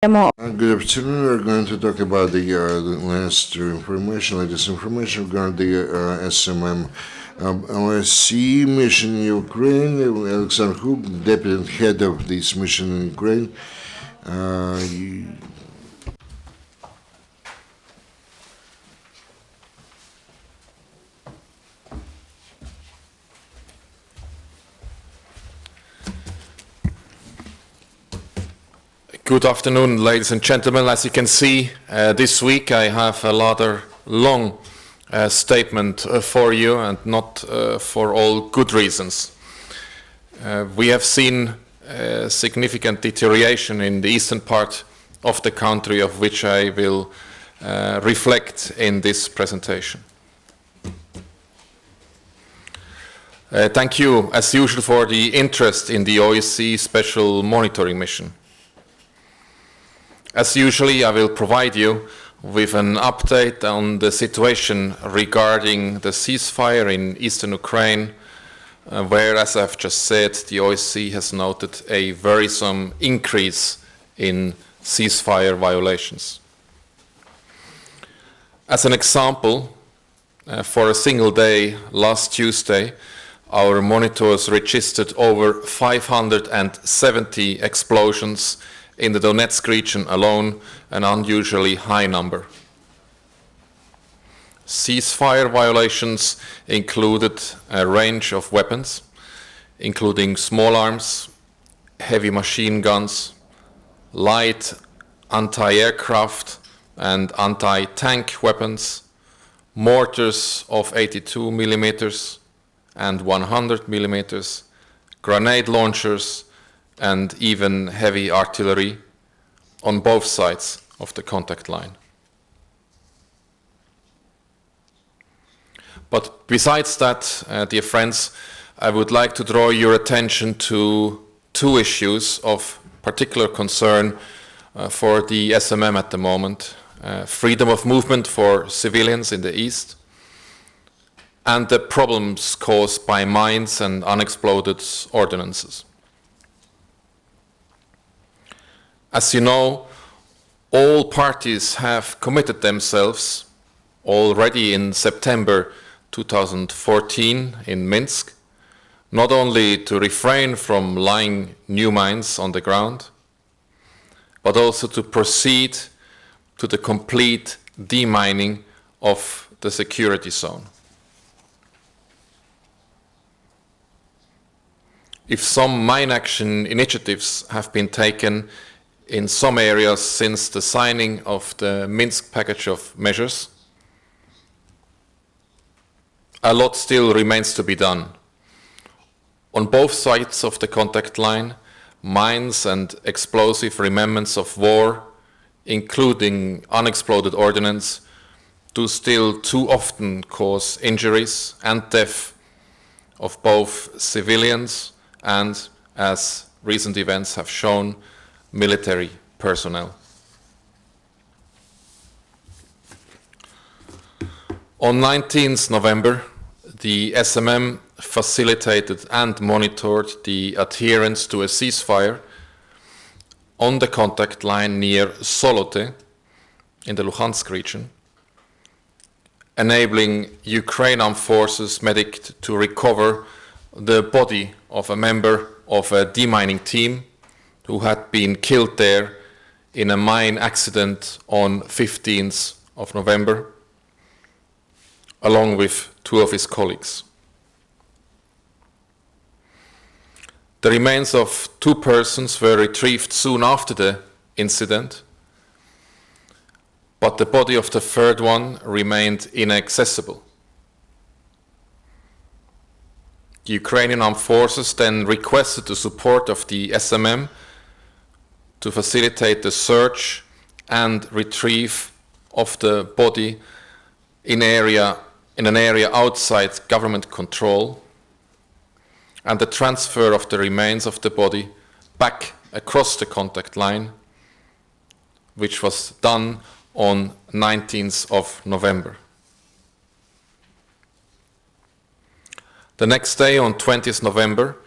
Good afternoon. We're going to talk about the latest information regarding the SMM OSCE mission in Ukraine. Alexander Huk, deputy head of this mission in Ukraine. Good afternoon, ladies and gentlemen. As you can see, this week I have a rather long statement for you, and not for all good reasons. We have seen significant deterioration in the eastern part of the country, of which I will reflect in this presentation. Thank you, as usual, for the interest in the OSCE Special Monitoring Mission. As usually, I will provide you with an update on the situation regarding the ceasefire in eastern Ukraine, where, as I've just said, the OSCE has noted a worrisome increase in ceasefire violations. As an example, for a single day last Tuesday, our monitors registered over 570 explosions in the Donetsk region alone, an unusually high number. Ceasefire violations included a range of weapons, including small arms, heavy machine guns, light anti-aircraft and anti-tank weapons, mortars of 82 millimeters and 100 millimeters, grenade launchers, and even heavy artillery on both sides of the contact line. But besides that, dear friends, I would like to draw your attention to two issues of particular concern for the SMM at the moment: freedom of movement for civilians in the east, and the problems caused by mines and unexploded ordnances. As you know, all parties have committed themselves already in September 2014 in Minsk, not only to refrain from laying new mines on the ground, but also to proceed to the complete demining of the security zone. If some mine action initiatives have been taken in some areas since the signing of the Minsk package of measures, a lot still remains to be done. On both sides of the contact line, mines and explosive remnants of war, including unexploded ordnance, do still too often cause injuries and death of both civilians and, as recent events have shown, military personnel. On 19th November, the SMM facilitated and monitored the adherence to a ceasefire on the contact line near Solote in the Luhansk region, enabling Ukraine Armed Forces medics to recover the body of a member of a demining team who had been killed there in a mine accident on 15th of November, along with two of his colleagues. The remains of two persons were retrieved soon after the incident, but the body of the third one remained inaccessible. The Ukrainian Armed Forces then requested the support of the SMM to facilitate the search and retrieve of the body in an area outside government control, and the transfer of the remains of the body back across the contact line, which was done on 19th of November. The next day, on 20th November,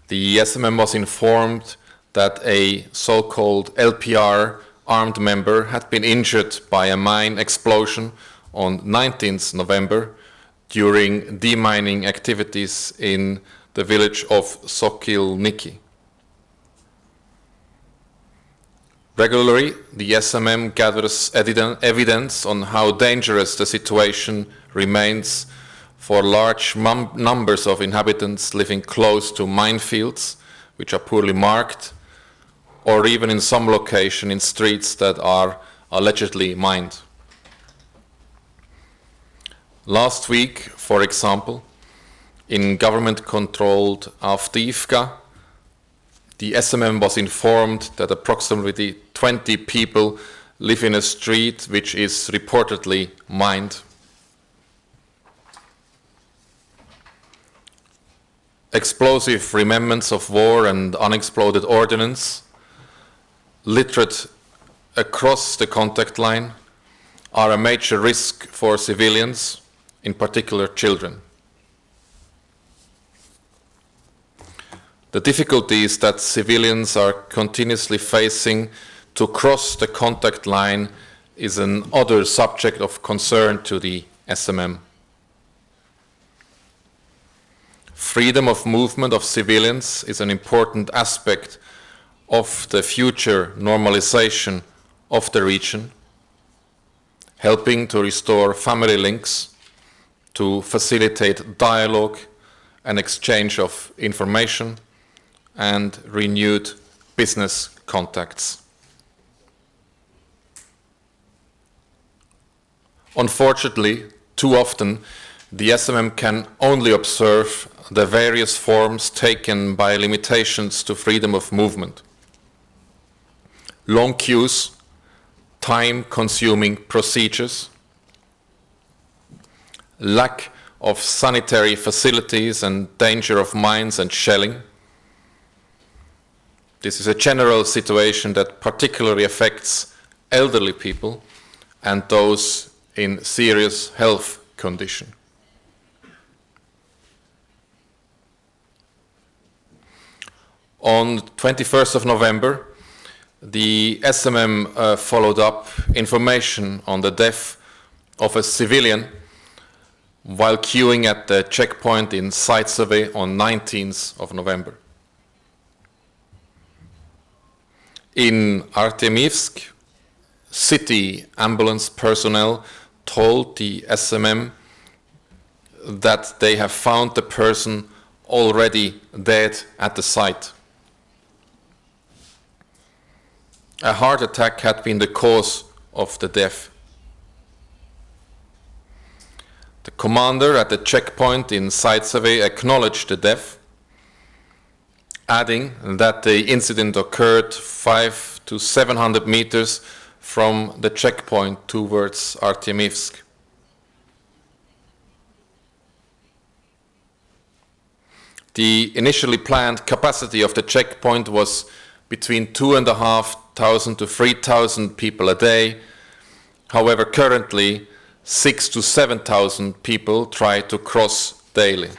the SMM was informed that a so-called LPR armed member had been injured by a mine explosion on 19th November during demining activities in the village of Sokilniki. Regularly, the SMM gathers evidence on how dangerous the situation remains for large numbers of inhabitants living close to minefields, which are poorly marked, or even in some location in streets that are allegedly mined. Last week, for example, in government-controlled Avdiivka, the SMM was informed that approximately 20 people live in a street which is reportedly mined. Explosive remnants of war and unexploded ordnance littered across the contact line are a major risk for civilians, in particular children. The difficulties that civilians are continuously facing to cross the contact line is another subject of concern to the SMM. Freedom of movement of civilians is an important aspect of the future normalization of the region, helping to restore family links, to facilitate dialogue and exchange of information, and renewed business contacts. Unfortunately, too often, the SMM can only observe the various forms taken by limitations to freedom of movement. Long queues, time-consuming procedures, lack of sanitary facilities and danger of mines and shelling. This is a general situation that particularly affects elderly people and those in serious health condition. On 21st of November, the SMM followed up information on the death of a civilian while queuing at the checkpoint in Zaitsevo on 19th of November. In Artemivsk, city ambulance personnel told the SMM that they have found the person already dead at the site. A heart attack had been the cause of the death. The commander at the checkpoint in Zaitsevo acknowledged the death, adding that the incident occurred 500 to 700 meters from the checkpoint towards Artemivsk. The initially planned capacity of the checkpoint was between 2,500 to 3,000 people a day. However, currently 6,000 to 7,000 people try to cross daily.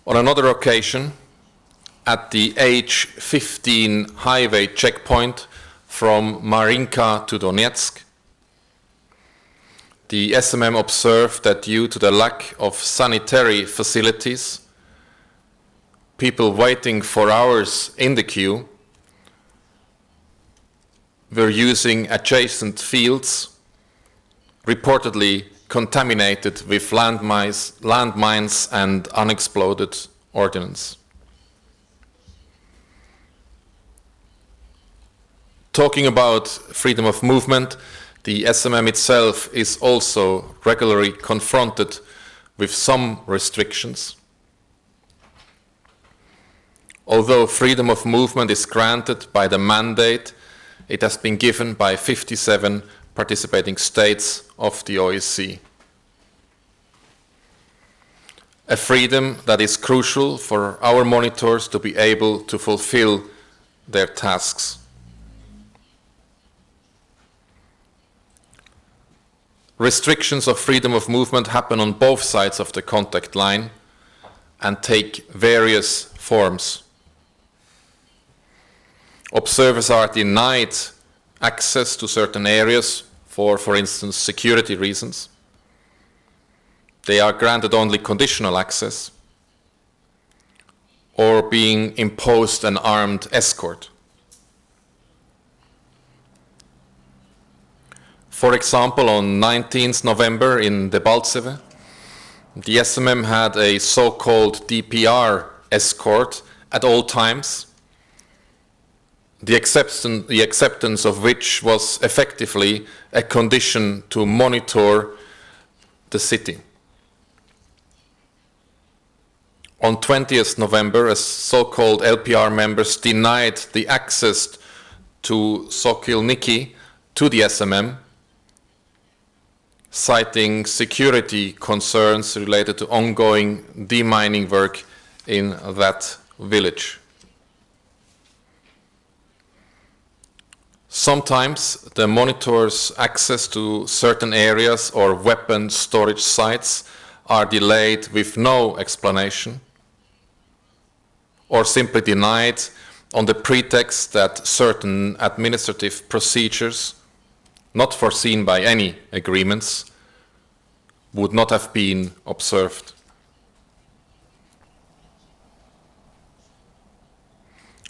On another occasion, at the H15 highway checkpoint from Marinka to Donetsk, the SMM observed that due to the lack of sanitary facilities, people waiting for hours in the queue were using adjacent fields, reportedly contaminated with landmines and unexploded ordnance. Talking about freedom of movement, the SMM itself is also regularly confronted with some restrictions. Although freedom of movement is granted by the mandate, it has been given by 57 participating states of the OSCE. A freedom that is crucial for our monitors to be able to fulfill their tasks. Restrictions of freedom of movement happen on both sides of the contact line and take various forms. Observers are denied access to certain areas for instance, security reasons. They are granted only conditional access or being imposed an armed escort. For example, on 19th November in Debaltseve, the SMM had a so-called DPR escort at all times, the acceptance of which was effectively a condition to monitor the city. On 20th November, a so-called LPR members denied the access to Sokilniki to the SMM, citing security concerns related to ongoing demining work in that village. Sometimes the monitors' access to certain areas or weapon storage sites are delayed with no explanation or simply denied on the pretext that certain administrative procedures not foreseen by any agreements would not have been observed.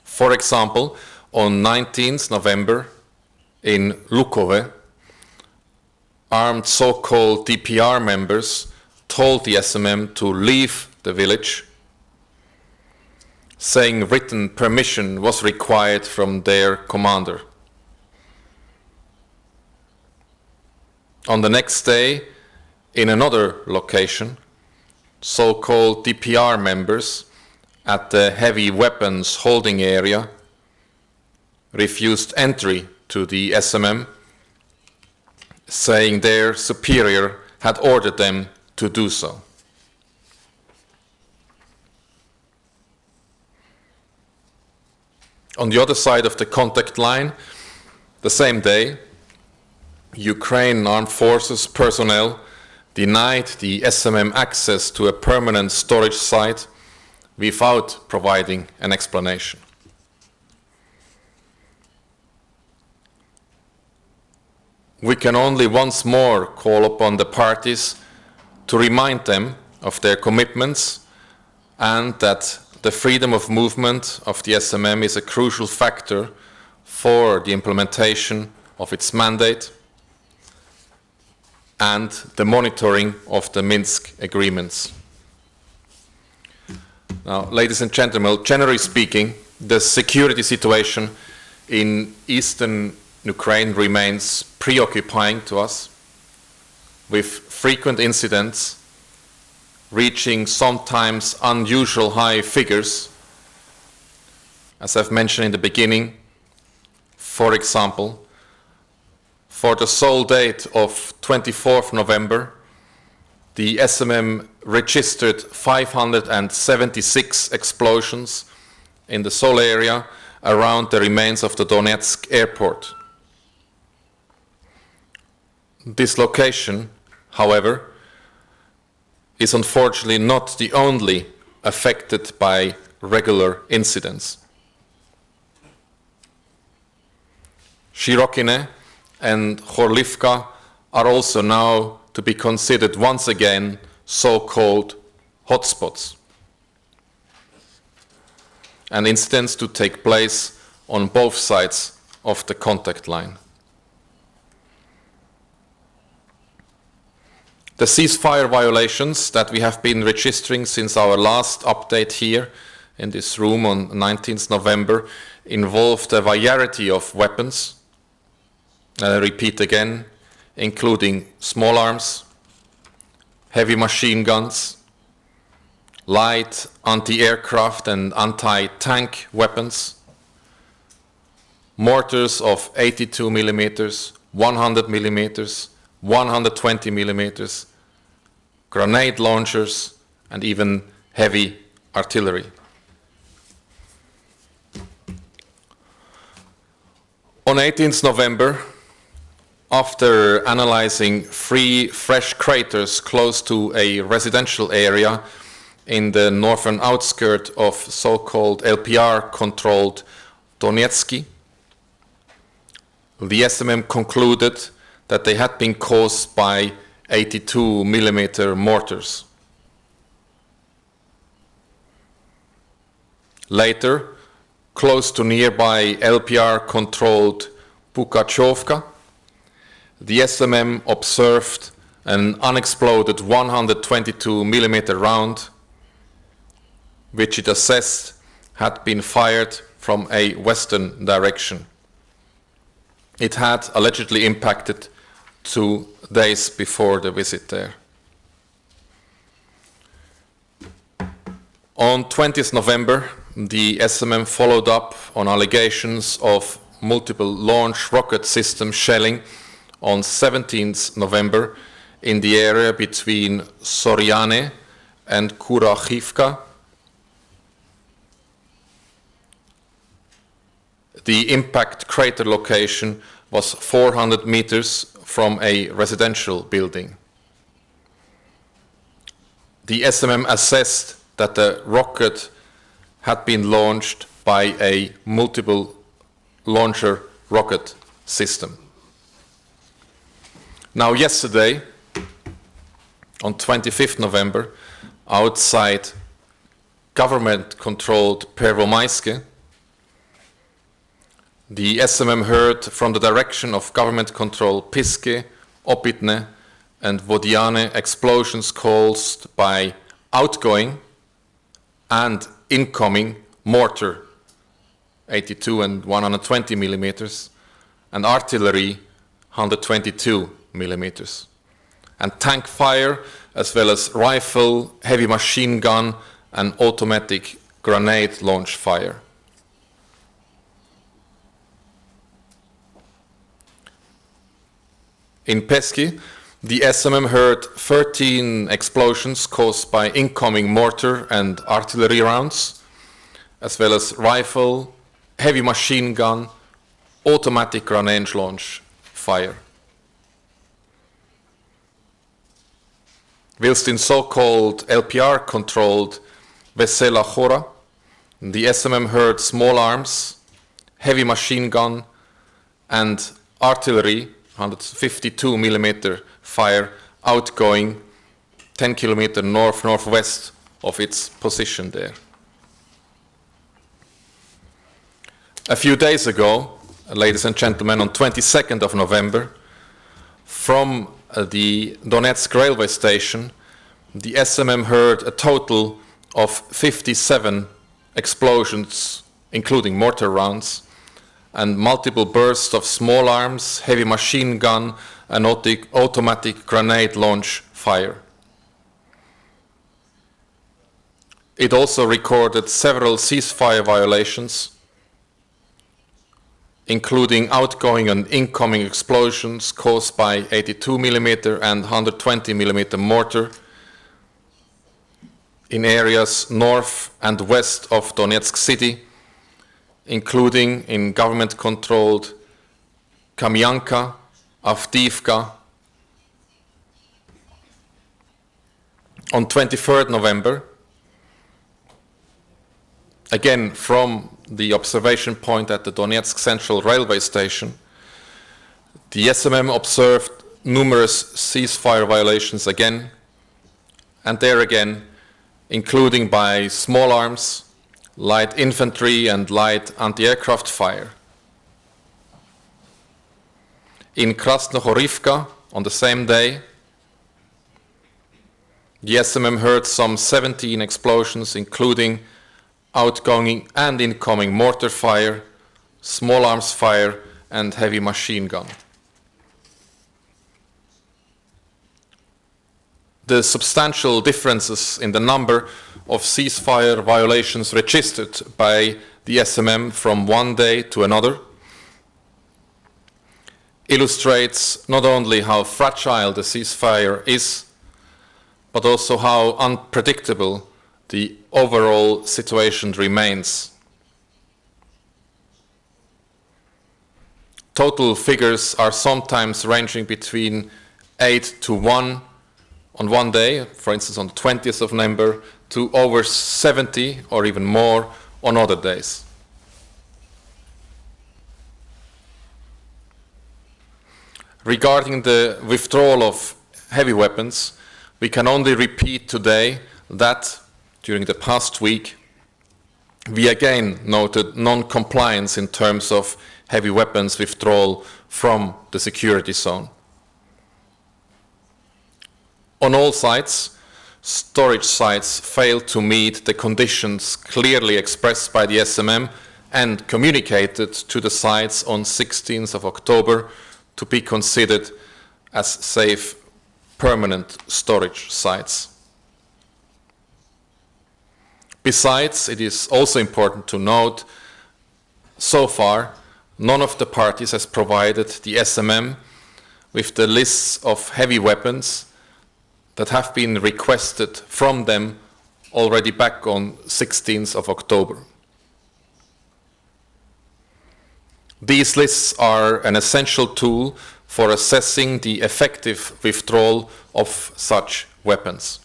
For example, on 19th November in Lukove, armed so-called DPR members told the SMM to leave the village, saying written permission was required from their commander. On the next day, in another location, so-called DPR members at the heavy weapons holding area refused entry to the SMM, saying their superior had ordered them to do so. On the other side of the contact line, the same day, Ukraine Armed Forces personnel denied the SMM access to a permanent storage site without providing an explanation. We can only once more call upon the parties to remind them of their commitments and that the freedom of movement of the SMM is a crucial factor for the implementation of its mandate and the monitoring of the Minsk agreements. Now, ladies and gentlemen, generally speaking, the security situation in eastern Ukraine remains preoccupying to us, with frequent incidents reaching sometimes unusual high figures. As I've mentioned in the beginning, for example, for the sole date of 24th November, the SMM registered 576 explosions in the sole area around the remains of the Donetsk airport. This location, however, is unfortunately not the only affected by regular incidents. Shirokine and Horlivka are also now to be considered once again so-called hotspots, and incidents to take place on both sides of the contact line. The ceasefire violations that we have been registering since our last update here in this room on 19th November involved a variety of weapons, I repeat again, including small arms, heavy machine guns, light anti-aircraft and anti-tank weapons, mortars of 82 millimeters, 100 millimeters, 120 millimeters, grenade launchers, and even heavy artillery. On 18th November, after analyzing 3 fresh craters close to a residential area in the northern outskirts of so-called LPR-controlled Donetsk, the SMM concluded that they had been caused by 82mm mortars. Later, close to nearby LPR-controlled Pukachovka, the SMM observed an unexploded 122mm round, which it assessed had been fired from a western direction. It had allegedly impacted 2 days before the visit there. On 20th November, the SMM followed up on allegations of multiple launch rocket system shelling on 17th November in the area between Soriane and Kurakhivka. The impact crater location was 400 meters from a residential building. The SMM assessed that the rocket had been launched by a multiple launcher rocket system. Now yesterday, on 25th November, outside government-controlled Pervomaiske, the SMM heard from the direction of government-controlled Piske, Opitne, and Vodiane explosions caused by outgoing and incoming mortar, 82 and 120 millimeters, and artillery, 122 millimeters, and tank fire, as well as rifle, heavy machine gun, and automatic grenade launch fire. In Peski, the SMM heard 13 explosions caused by incoming mortar and artillery rounds, as well as rifle, heavy machine gun, automatic grenade launch fire. Whilst in so-called LPR-controlled Vesela Chora, the SMM heard small arms, heavy machine gun, and artillery, 152 millimeter fire, outgoing 10 kilometers north-northwest of its position there. A few days ago, ladies and gentlemen, on 22nd of November, from the Donetsk railway station, the SMM heard a total of 57 explosions, including mortar rounds, and multiple bursts of small arms, heavy machine gun, and automatic grenade launch fire. It also recorded several ceasefire violations, including outgoing and incoming explosions caused by 82mm and 120mm mortar in areas north and west of Donetsk city, including in government-controlled Kamyanka, Avdiivka. On 23rd November, again from the observation point at the Donetsk Central Railway Station, the SMM observed numerous ceasefire violations again, and there again, including by small arms, light infantry and light anti-aircraft fire. In Krasnohorivka, on the same day, the SMM heard some 17 explosions, including outgoing and incoming mortar fire, small arms fire, and heavy machine gun. The substantial differences in the number of ceasefire violations registered by the SMM from one day to another illustrates not only how fragile the ceasefire is, but also how unpredictable the overall situation remains. Total figures are sometimes ranging between 8 to 1 on one day, for instance on the 20th of November, to over 70 or even more on other days. Regarding the withdrawal of heavy weapons, we can only repeat today that during the past week, we again noted non-compliance in terms of heavy weapons withdrawal from the security zone. On all sites, storage sites failed to meet the conditions clearly expressed by the SMM and communicated to the sites on 16th of October to be considered as safe permanent storage sites. Besides, it is also important to note, so far, none of the parties has provided the SMM with the lists of heavy weapons that have been requested from them already back on 16th of October. These lists are an essential tool for assessing the effective withdrawal of such weapons.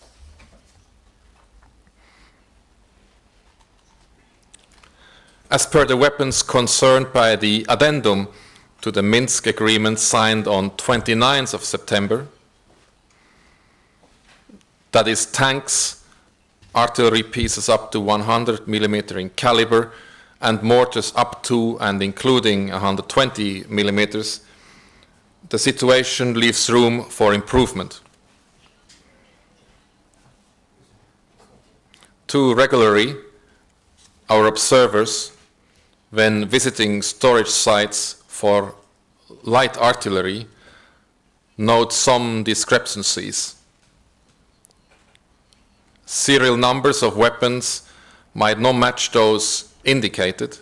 As per the weapons concerned by the addendum to the Minsk agreement signed on 29th of September, that is tanks, artillery pieces up to 100 millimeter in caliber, and mortars up to and including 120 millimeters, the situation leaves room for improvement. Too regularly, our observers, when visiting storage sites for light artillery, note some discrepancies. Serial numbers of weapons might not match those indicated.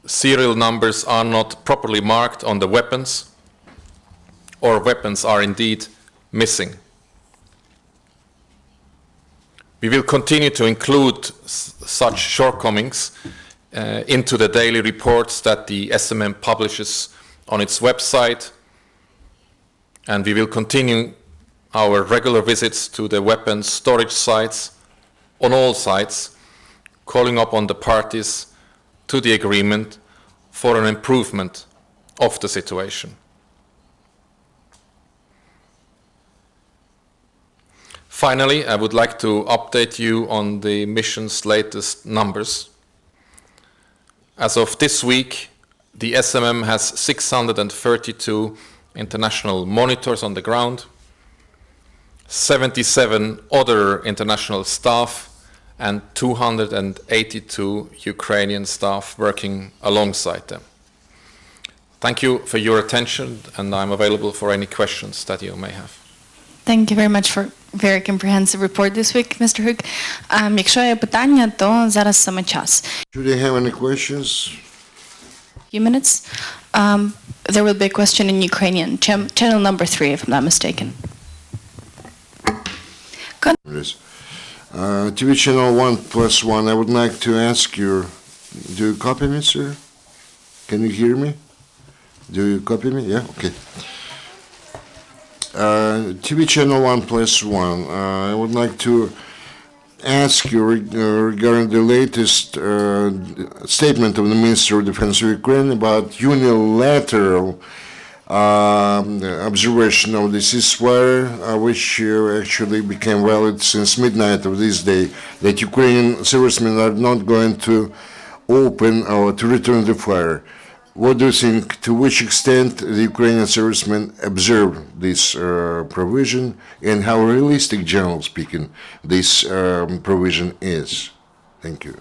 Serial numbers are not properly marked on the weapons, or weapons are indeed missing. We will continue to include such shortcomings into the daily reports that the SMM publishes on its website, and we will continue our regular visits to the weapons storage sites on all sites, calling upon the parties to the agreement for an improvement of the situation. Finally, I would like to update you on the mission's latest numbers. As of this week, the SMM has 632 international monitors on the ground, 77 other international staff, and 282 Ukrainian staff working alongside them. Thank you for your attention, and I'm available for any questions that you may have. Thank you very much for very comprehensive report this week, Mr. Hook. Якщо є питання, то зараз саме час. Do they have any questions? Few minutes. There will be a question in Ukrainian. Channel number 3, if I'm not mistaken. Yes. TV channel 1+1, I would like to ask you, do you copy me, sir? Can you hear me? Do you copy me? Yeah, okay. TV channel 1+1, I would like to ask you regarding the latest statement of the Minister of Defense of Ukraine about unilateral observation of the ceasefire, which actually became valid since midnight of this day, that Ukrainian servicemen are not going to open or to return the fire. What do you think, to which extent the Ukrainian servicemen observe this provision, and how realistic, generally speaking, this provision is? Thank you.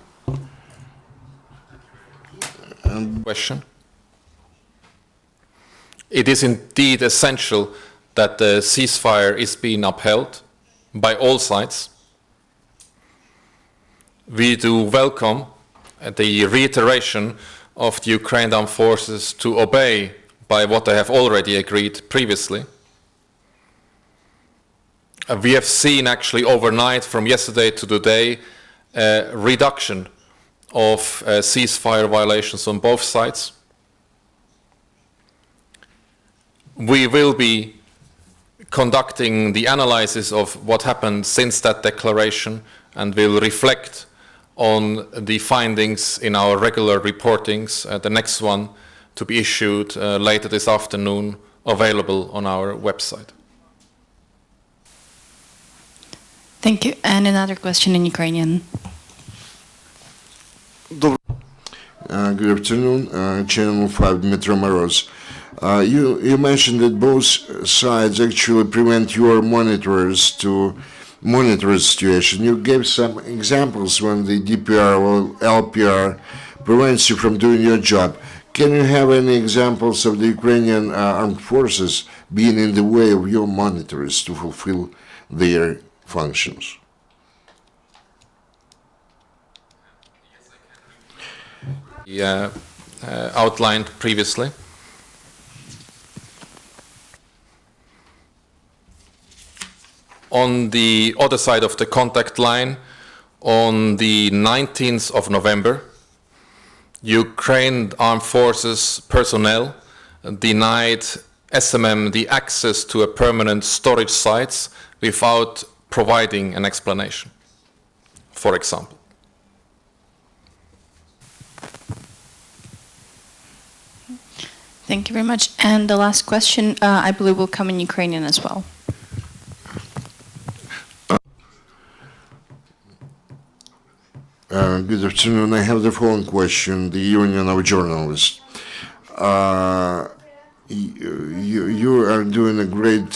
Question. It is indeed essential that the ceasefire is being upheld by all sides. We do welcome the reiteration of the Ukrainian armed forces to obey by what they have already agreed previously. We have seen actually overnight, from yesterday to today, a reduction of ceasefire violations on both sides. We will be conducting the analysis of what happened since that declaration and will reflect on the findings in our regular reportings, the next one to be issued later this afternoon, available on our website. Thank you. And another question in Ukrainian. Good afternoon, Channel 5, Dmitry Moroz. You mentioned that both sides actually prevent your monitors to monitor the situation. You gave some examples when the DPR or LPR prevents you from doing your job. Can you have any examples of the Ukrainian armed forces being in the way of your monitors to fulfill their functions? Outlined previously. On the other side of the contact line, on the 19th of November, Ukraine Armed Forces personnel denied SMM the access to a permanent storage sites without providing an explanation, for example. Thank you very much. And the last question, I believe, will come in Ukrainian as well. Good afternoon. I have the following question. The Union of Journalists. You are doing a great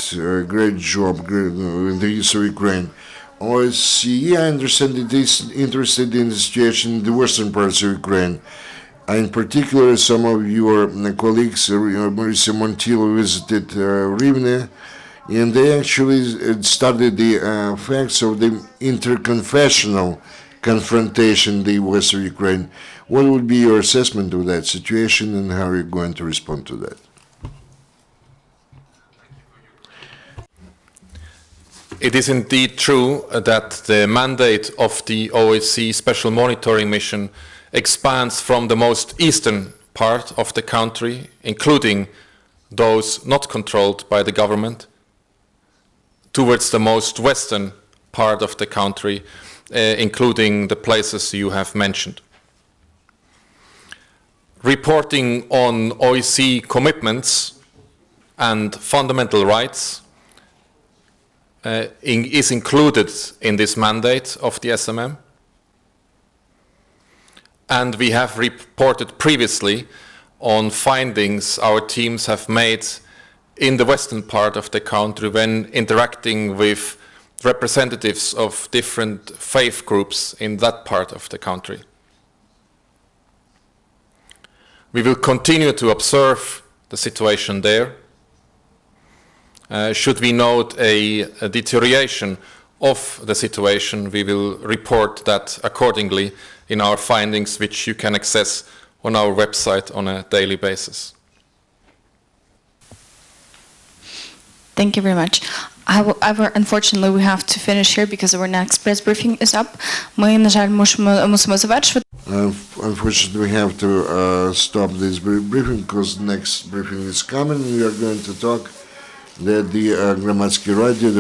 job in the east of Ukraine. OSCE, I understand, it is interested in the situation in the western parts of Ukraine. In particular, some of your colleagues, Marisa Montiel, visited Rivne, and they actually studied the facts of the interconfessional confrontation in the west of Ukraine. What would be your assessment of that situation, and how are you going to respond to that? It is indeed true that the mandate of the OSCE Special Monitoring Mission expands from the most eastern part of the country, including those not controlled by the government, towards the most western part of the country, including the places you have mentioned. Reporting on OSCE commitments and fundamental rights is included in this mandate of the SMM. And we have reported previously on findings our teams have made in the western part of the country when interacting with representatives of different faith groups in that part of the country. We will continue to observe the situation there. Should we note a deterioration of the situation, we will report that accordingly in our findings, which you can access on our website on a daily basis. Thank you very much. However, unfortunately, we have to finish here because our next press briefing is up. Ми, на жаль, мусимо завершити. Unfortunately, we have to stop this briefing because next briefing is coming. We are going to talk that the Громадське радіо